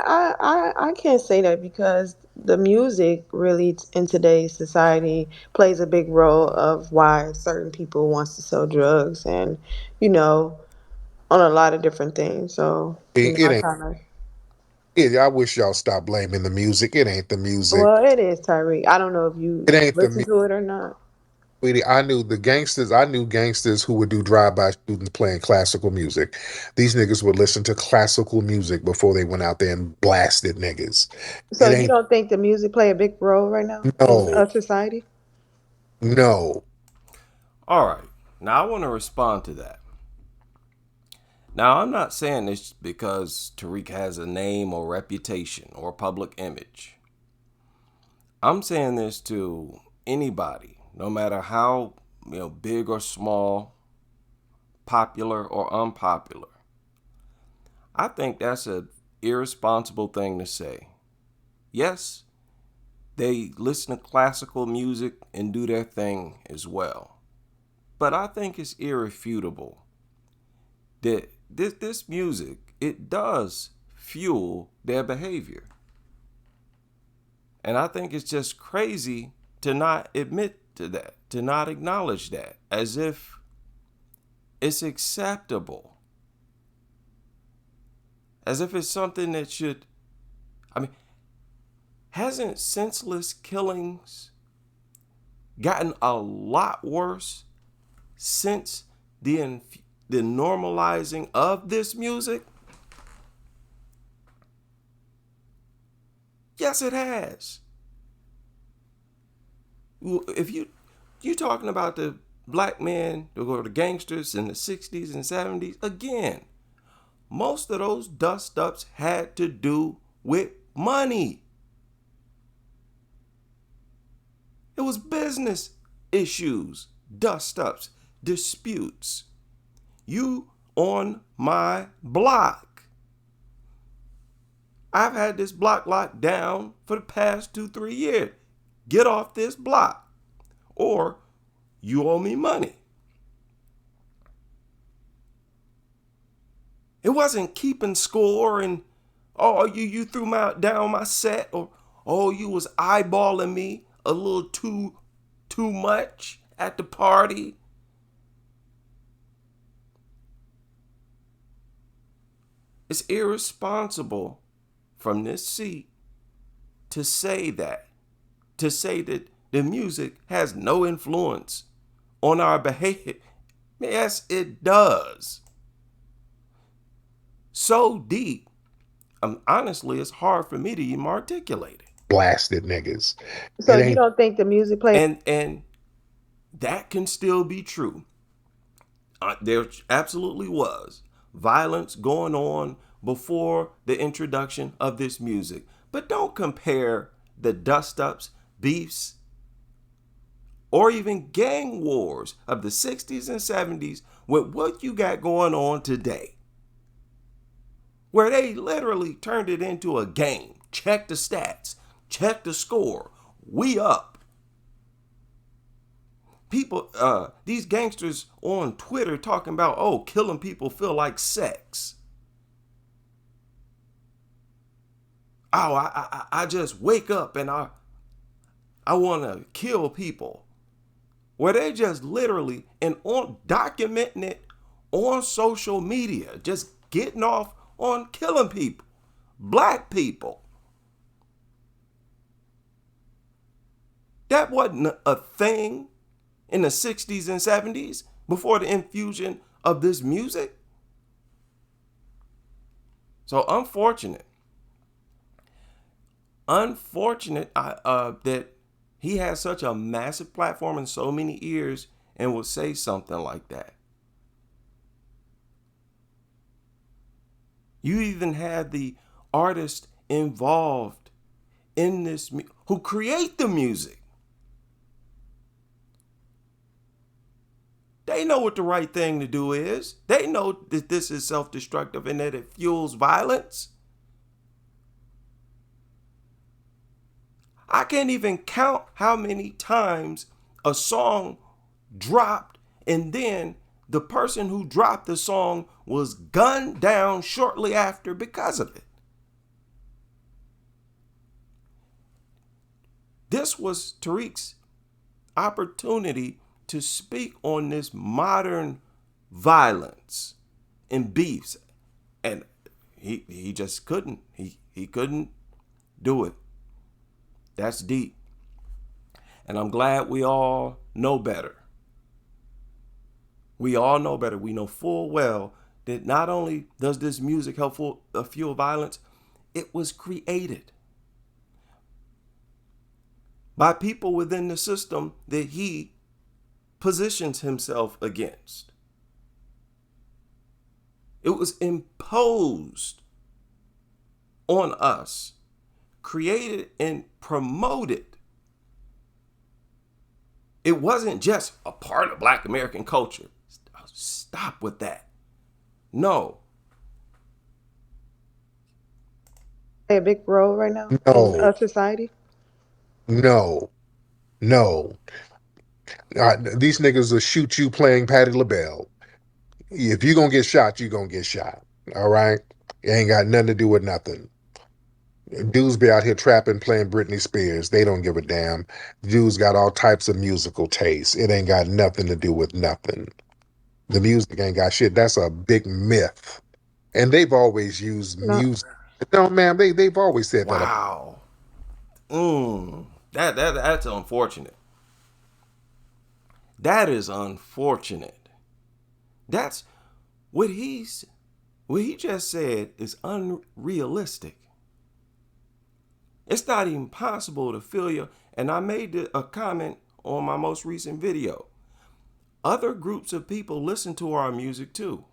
I can't say that because the music really in today's society plays a big role of why certain people wants to sell drugs and you know on a lot of different things. So It I ain't. kind of I wish y'all stop blaming the music. It ain't the music. well, it is Tyreek. I don't know if you It ain't the listen music. to it or not. Sweetie, I knew the gangsters. I knew gangsters who would do drive-by shootings playing classical music. These niggas would listen to classical music before they went out there and blasted niggas. So It you ain't. don't think the music play a big role right now in No, society? no. All right. Now I want to respond to that. Now I'm not saying this because Tariq has a name or reputation or public image. I'm saying this to anybody, no matter how big or small, popular or unpopular. I think that's a irresponsible thing to say. Yes, they listen to classical music and do their thing as well. But I think it's irrefutable that this music, it does fuel their behavior. And I think it's just crazy to not admit to that, to not acknowledge that, as if it's acceptable, as if it's something that should. I mean, hasn't senseless killings gotten a lot worse since the normalizing of this music? Yes, it has. If you talking about the black men or the gangsters in the 60s and 70s, again, most of those dust ups had to do with money. It was business issues, dust ups, disputes. You on my block. I've had this block locked down for the past 2, 3 years. Get off this block, or you owe me money. It wasn't keeping score and oh you threw down my set, or oh you was eyeballing me a little too much at the party. It's irresponsible from this seat to say that, to say that the music has no influence on our behavior. Yes, it does. So deep. Honestly, it's hard for me to even articulate it. Blasted niggas. So It you ain't. don't think the music play? And that can still be true. There absolutely was violence going on before the introduction of this music. But don't compare the dust ups, beefs, or even gang wars of the 60s and 70s with what you got going on today, where they literally turned it into a game. Check the stats, check the score. We up. People, these gangsters on Twitter talking about, oh, killing people feel like sex. Oh, I just wake up and I want to kill people. Where they just literally and on documenting it on social media, just getting off on killing people, black people. That wasn't a thing in the 60s and 70s before the infusion of this music. So unfortunate that he has such a massive platform and so many ears and would say something like that. You even had the artist involved in this who create the music. They know what the right thing to do is. They know that this is self-destructive and that it fuels violence. I can't even count how many times a song dropped and then the person who dropped the song was gunned down shortly after because of it. This was Tariq's opportunity to speak on this modern violence and beefs, and he just couldn't. He couldn't do it. That's deep. And I'm glad we all know better. We all know better. We know full well that not only does this music help fuel violence, it was created by people within the system that he positions himself against. It was imposed on us, created and promoted. It wasn't just a part of Black American culture. Stop with that. No. Play a big role right now in No, society. no, no. These niggas will shoot you playing Patti LaBelle. If you gonna get shot, you gonna get shot. All right? It ain't got nothing to do with nothing. Dudes be out here trapping, playing Britney Spears. They don't give a damn. Dudes got all types of musical tastes. It ain't got nothing to do with nothing. The music ain't got shit. That's a big myth. And they've always used No, music. No, ma'am, they've always said that. Wow. That's unfortunate. That is unfortunate. That's what he just said is unrealistic. It's not even possible to feel your, and I made a comment on my most recent video. Other groups of people listen to our music too.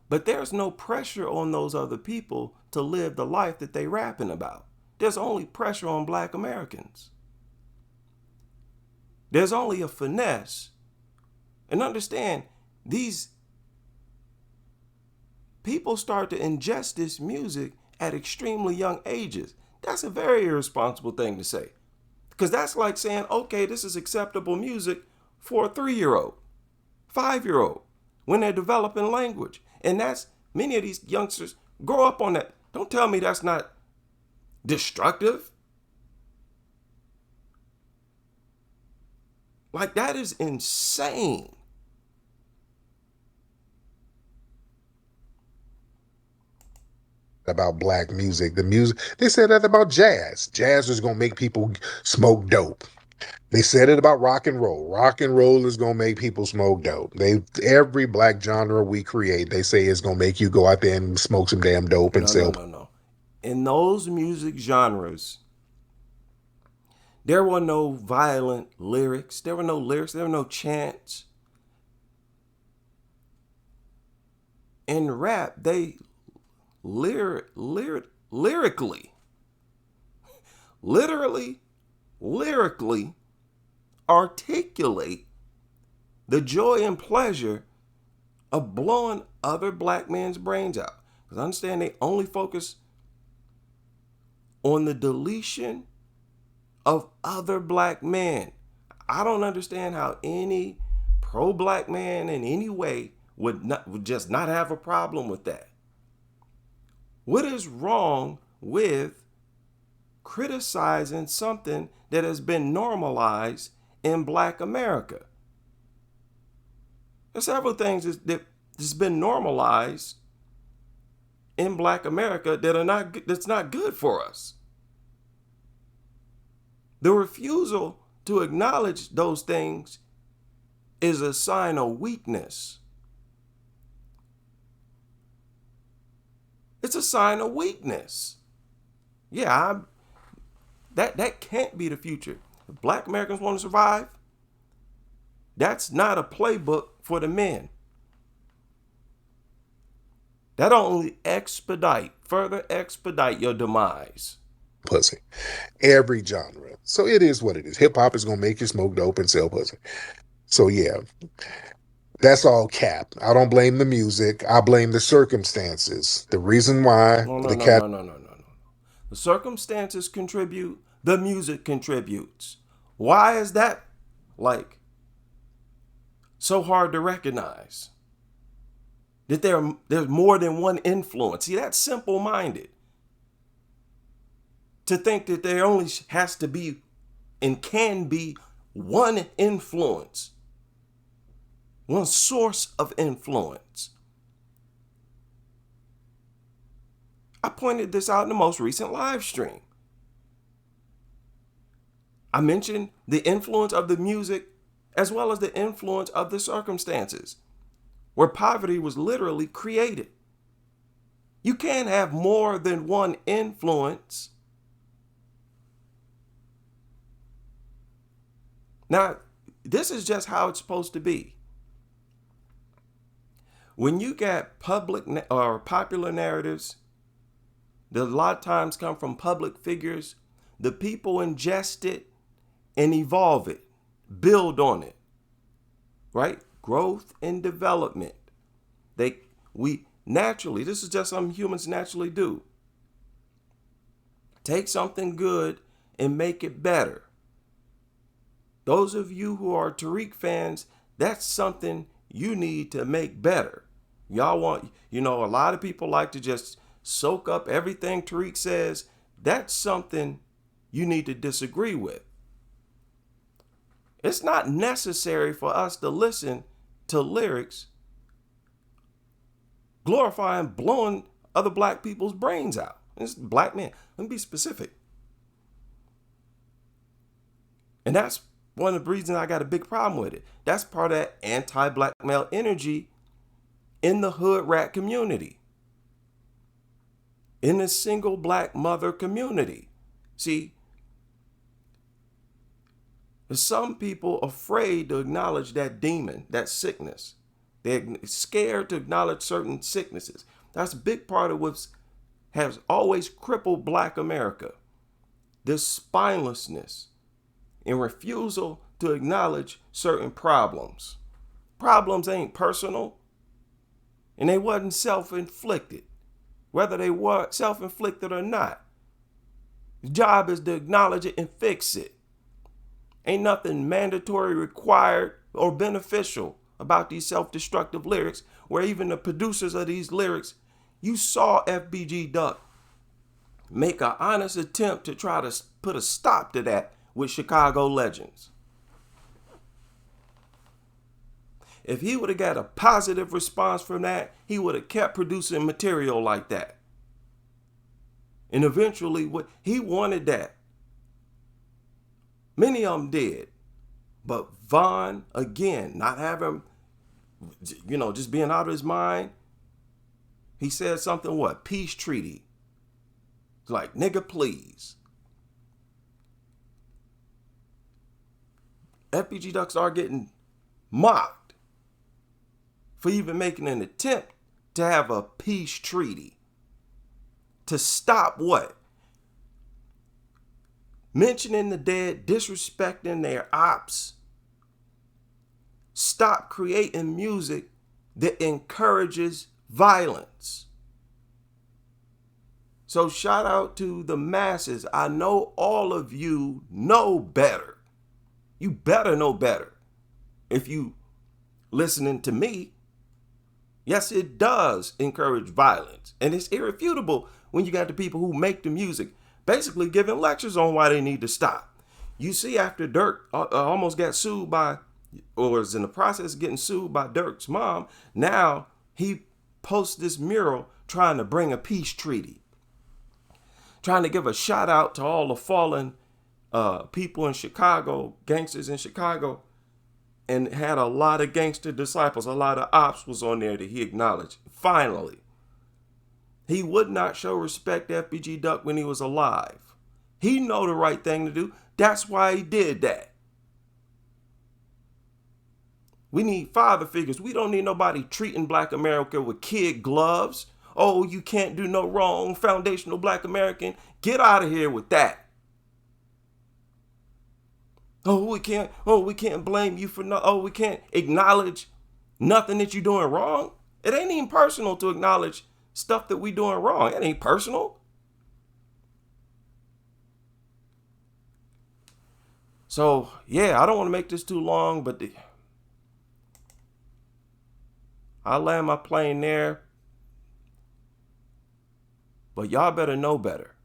But there's no pressure on those other people to live the life that they rapping about. There's only pressure on Black Americans. There's only a finesse. And understand, these people start to ingest this music at extremely young ages. That's a very irresponsible thing to say. Because that's like saying, okay, this is acceptable music for a 3-year-old, 5-year-old, when they're developing language. And that's, many of these youngsters grow up on that. Don't tell me that's not destructive. Like, that is insane. About black music. The music, they said that about jazz. Jazz is gonna make people smoke dope. They said it about rock and roll. Rock and roll is gonna make people smoke dope. Every black genre we create, they say it's gonna make you go out there and smoke some damn dope and sell. No. In those music genres, there were no violent lyrics. There were no lyrics. There were no chants. In rap, they lyrically articulate the joy and pleasure of blowing other black men's brains out. Because I understand they only focus on the deletion of other black men. I don't understand how any pro-black man in any way would just not have a problem with that. What is wrong with criticizing something that has been normalized in Black America? There's several things that's been normalized in Black America that's not good for us. The refusal to acknowledge those things is a sign of weakness. It's a sign of weakness. Yeah, that can't be the future. If Black Americans want to survive, that's not a playbook for the men. That only further expedite your demise. Pussy. Every genre. So it is what it is. Hip hop is gonna make you smoke dope and sell pussy. So yeah. That's all cap. I don't blame the music. I blame the circumstances. The reason why No. the cat The circumstances contribute, the music contributes. Why is that like so hard to recognize? That there's more than one influence. See, that's simple-minded. to think that there only has to be and can be one influence, one source of influence. I pointed this out in the most recent live stream. I mentioned the influence of the music as well as the influence of the circumstances where poverty was literally created. You can't have more than one influence. Now, this is just how it's supposed to be. When you get public or popular narratives that a lot of times come from public figures, the people ingest it and evolve it, build on it, right? Growth and development. We naturally, this is just something humans naturally do. Take something good and make it better. Those of you who are Tariq fans, that's something you need to make better. Y'all want, a lot of people like to just soak up everything Tariq says. That's something you need to disagree with. It's not necessary for us to listen to lyrics glorifying blowing other black people's brains out. It's black men. Let me be specific. And that's one of the reasons I got a big problem with it. That's part of that anti-black male energy in the hood rat community, in the single black mother community. See, there's some people afraid to acknowledge that demon, that sickness. They're scared to acknowledge certain sicknesses. That's a big part of what has always crippled Black America. This spinelessness and refusal to acknowledge certain problems. Problems ain't personal, and they wasn't self-inflicted. Whether they were self-inflicted or not, the job is to acknowledge it and fix it. Ain't nothing mandatory, required, or beneficial about these self-destructive lyrics, where even the producers of these lyrics, you saw FBG Duck make an honest attempt to try to put a stop to that with Chicago Legends. If he would have got a positive response from that, he would have kept producing material like that. And eventually, he wanted that. Many of them did. But Von, again, not having, just being out of his mind, he said something, peace treaty. It's like, nigga, please. FBG Duck started getting mocked for even making an attempt to have a peace treaty. To stop what? Mentioning the dead, disrespecting their ops. Stop creating music that encourages violence. So shout out to the masses. I know all of you know better. You better know better if you listening to me. Yes, it does encourage violence. And it's irrefutable when you got the people who make the music basically giving lectures on why they need to stop. You see, after Dirk almost got sued by, or is in the process of getting sued by Dirk's mom, now he posts this mural trying to bring a peace treaty. Trying to give a shout out to all the fallen people in Chicago, gangsters in Chicago, and had a lot of gangster disciples. A lot of ops was on there that he acknowledged. Finally, he would not show respect to FBG Duck when he was alive. He know the right thing to do. That's why he did that. We need father figures. We don't need nobody treating Black America with kid gloves. Oh, you can't do no wrong, foundational Black American. Get out of here with that. We can't blame you for we can't acknowledge nothing that you're doing wrong. It ain't even personal to acknowledge stuff that we doing wrong. It ain't personal. So, yeah, I don't want to make this too long, but I'll land my plane there. But y'all better know better.